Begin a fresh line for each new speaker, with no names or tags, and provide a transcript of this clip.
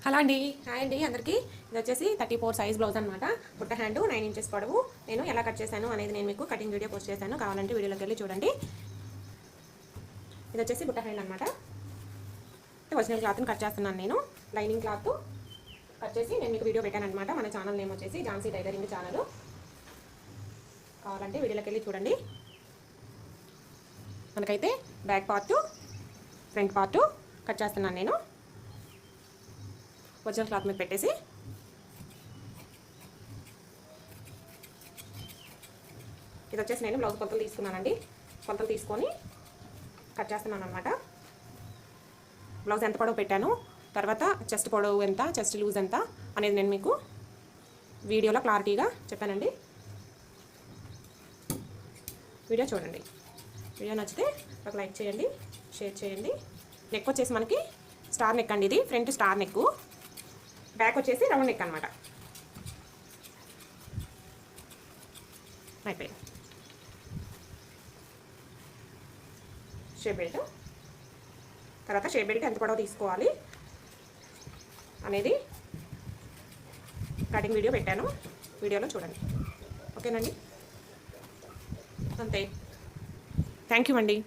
Hello అండి, hi అండి అందరికీ. ఇది వచ్చేసి 34 సైజ్ బ్లౌజ్ అనమాట. బుట్ట హ్యాండ్ 9 ఇంచెస్ పొడవు. నేను ఎలా కట్ చేశాను అనేది నేను మీకు కటింగ్ వీడియో పోస్ట్ చేశాను, కావాలంటే వీడియోలోకి వెళ్ళి చూడండి. ఇది వచ్చేసి బుట్ట హ్యాండ్ అనమాట. ఒరిజినల్ క్లాత్ని కట్ చేస్తున్నాను నేను. లైనింగ్ క్లాత్ కట్ చేసి నేను మీకు వీడియో పెట్టాను అనమాట. మన ఛానల్ నేమ్ వచ్చేసి ఝాన్సీ టైలరింగ్ ఛానల్. కావాలంటే వీడియోలోకి వెళ్ళి చూడండి. మనకైతే back part, front part cut చేస్తున్నాను నేను. ఒరిజినల్ క్లాత్ మీద పెట్టేసి ఇది వచ్చేసి నేను బ్లౌజ్ కొలతలు తీసుకున్నానండి. కొలతలు తీసుకొని కట్ చేస్తున్నాను అనమాట. బ్లౌజ్ ఎంత పొడవు పెట్టాను, తర్వాత చెస్ట్ పొడవు ఎంత, చెస్ట్ లూజ్ ఎంత అనేది నేను మీకు వీడియోలో క్లారిటీగా చెప్పానండి. వీడియో చూడండి. వీడియో నచ్చితే ఒక లైక్ చేయండి, షేర్ చేయండి. నెక్ వచ్చేసి మనకి స్టార్ నెక్ అండి. ఇది ఫ్రంట్ స్టార్ నెక్, బ్యాక్ వచ్చేసి రౌండ్ నెక్ అనమాట. అయిపోయింది. షేప్ బెల్ట్, తర్వాత షేప్ బెల్ట్ ఎంత పొడవు తీసుకోవాలి అనేది కటింగ్ వీడియో పెట్టాను, వీడియోలో చూడండి. ఓకేనండి, అంతే. థ్యాంక్ యూ అండి.